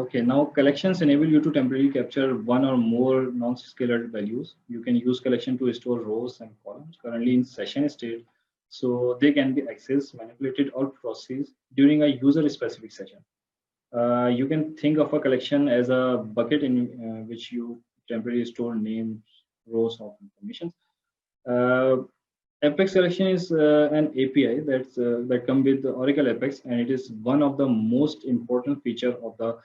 Okay, now collections enable you to temporarily capture one or more non-scalar values. You can use collection to store rows and columns currently in session state, so they can be accessed, manipulated, or processed during a user-specific session. You can think of a collection as a bucket in which you temporarily store names, rows of information. Uh, Apex Collection is an API that comes with the Oracle Apex, and it is one of the most important feature of the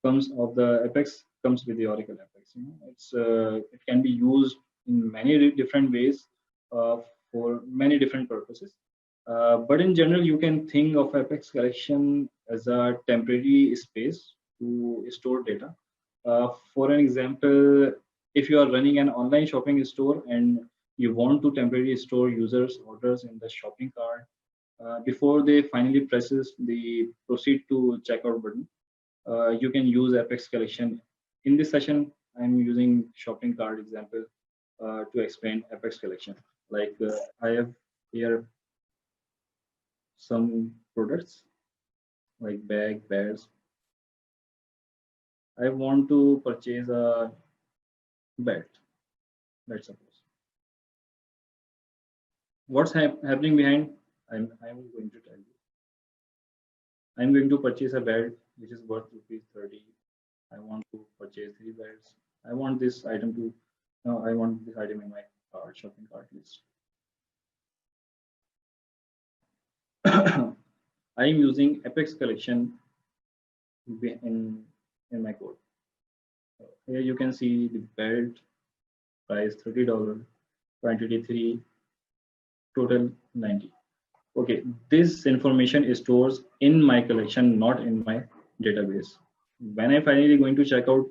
comes of the Apex comes with the Oracle Apex. You know, it can be used in many different ways uh, for many different purposes. But in general, you can think of Apex Collection as a temporary space to store data. For an example, if you are running an online shopping store and you want to temporarily store users' orders in the shopping cart before they finally presses the proceed to checkout button, you can use Apex Collection. In this session, I'm using shopping cart example to explain Apex Collection. Like I have here some products like bag, bags. I want to purchase a belt. Let's suppose. What's happening behind? I'm going to tell you. I'm going to purchase a belt which is worth rupees 30. I want to purchase 3 belts. I want this item to. No, I want this item in my cart, shopping cart list. I am using Apex Collection in my code. Here you can see the belt price $30, quantity 3, total 90. Okay, this information is stored in my collection, not in my database. When I finally going to check out,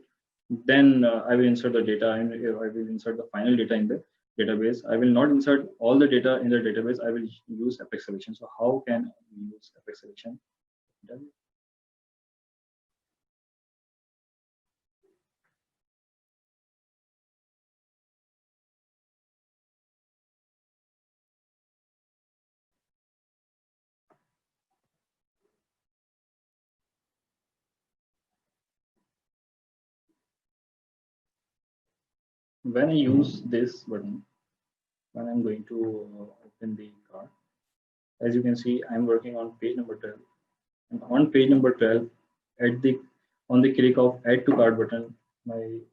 then I will insert the data and I will insert the final data in the database. I will not insert all the data in the database. I will use Apex Collection. So how can we use Apex Collection? When I use this button, when I'm going to open the card, as you can see, I'm working on page number 12. And on page number 12, at the on the click of add to cart button,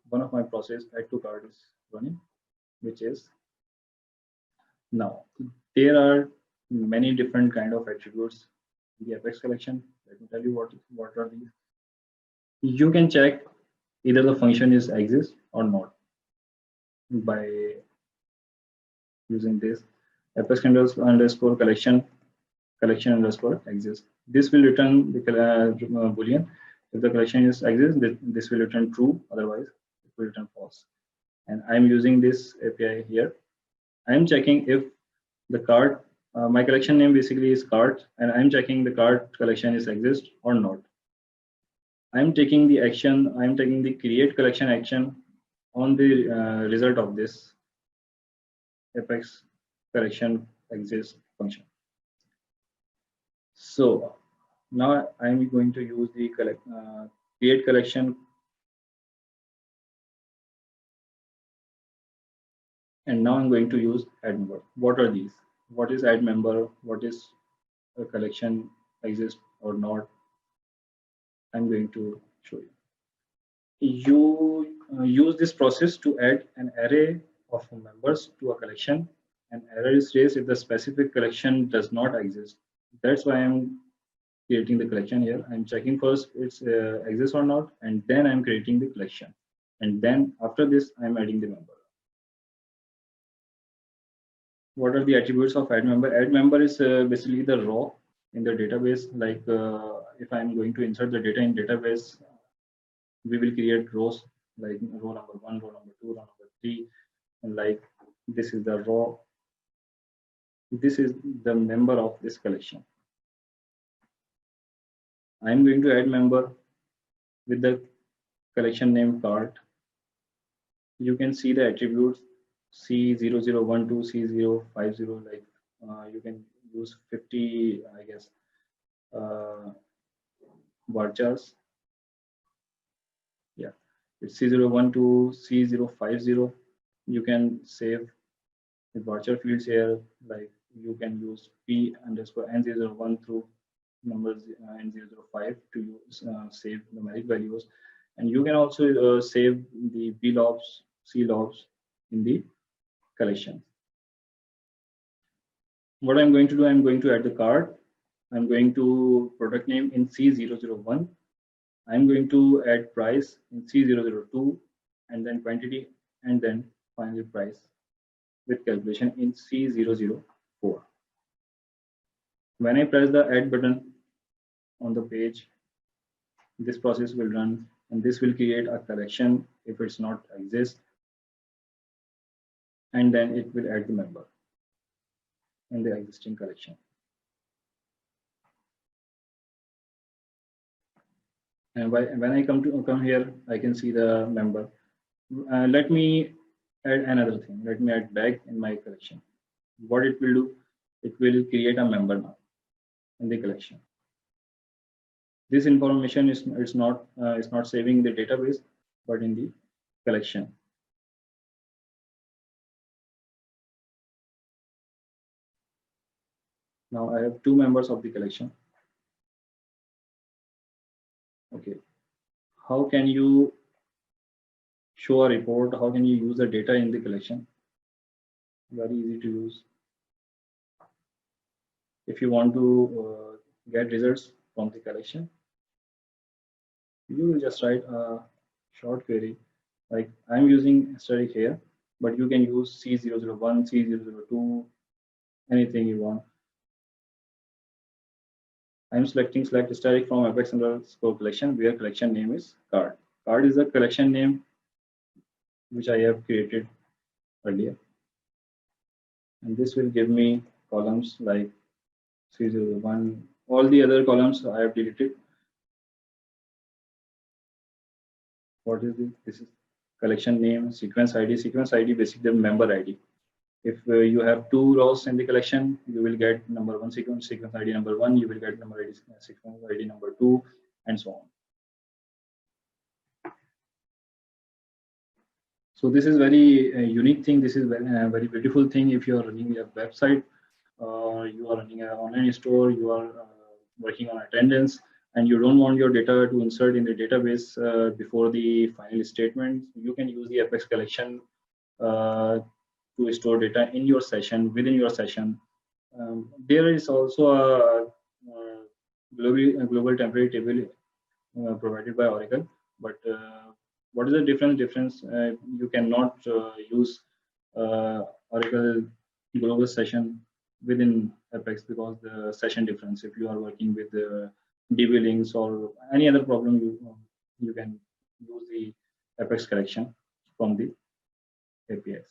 one of my process add to cart is running, which is now. There are many different kind of attributes in the Apex Collection. Let me tell you what are these. You can check either the function is exist or not by using this Apex underscore collection underscore exist. This will return the boolean. If the collection is exist, this will return true. Otherwise, it will return false. And I'm using this API here. I'm checking if the cart, my collection name basically is cart, and I'm checking the cart collection is exist or not. I'm taking the action. I'm taking the create collection action on the result of this Apex collection exist function. So now I'm going to use the create collection, and now I'm going to use add member. What are these? What is add member? What is a collection exist or not? I'm going to show you. You use this process to add an array of members to a collection. An error is raised if the specific collection does not exist. That's why I'm creating the collection here. I'm checking first it's exists or not, and then I'm creating the collection. And then after this, I'm adding the member. What are the attributes of add member? Add member is basically the row in the database. Like if I'm going to insert the data in database, we will create rows like row number 1, row number 2, row number 3, and like this is the row. This is the member of this collection. I'm going to add member with the collection name cart. You can see the attributes C0012, C050, like you can use 50, I guess, varchars. it's C01 to C050. You can save the departure fields here, like you can use P underscore N001 through numbers N005 to use save numeric values, and you can also save the B lobs, C lobs in the collection. What I'm going to do, I'm going to add the card. I'm going to product name in C001. I'm going to add price in C002, and then quantity, and then finally price with calculation in C004. When I press the add button on the page, this process will run, and this will create a collection if it's not exist, and then it will add the member in the existing collection. And when I come here, I can see the member. Let me add another thing. Let me add bag in my collection. What it will do, it will create a member now in the collection. This information is not saving the database, but in the collection. Now I have two members of the collection. Okay, how can you show a report? How can you use the data in the collection? Very easy to use. If you want to get results from the collection, you will just write a short query. Like I'm using static here, but you can use C001, C002, anything you want. I'm selecting select static from Apex underscore collection, where collection name is card. Card is a collection name which I have created earlier. And this will give me columns like C01. All the other columns I have deleted. What is this? This is collection name, sequence ID. Sequence ID basically the member ID. If you have two rows in the collection, you will get number one sequence ID number one, you will get number ID sequence ID number two, and so on. So this is very unique thing. This is very beautiful thing. If you are running a website, you are running an online store, you are working on attendance, and you don't want your data to insert in the database before the final statement, you can use the Apex collection to store data in your session, within your session. There is also a global temporary table provided by Oracle, but what is the difference? You cannot use Oracle global session within Apex because the session difference. If you are working with DB links or any other problem, you can use the Apex collection from the APIs.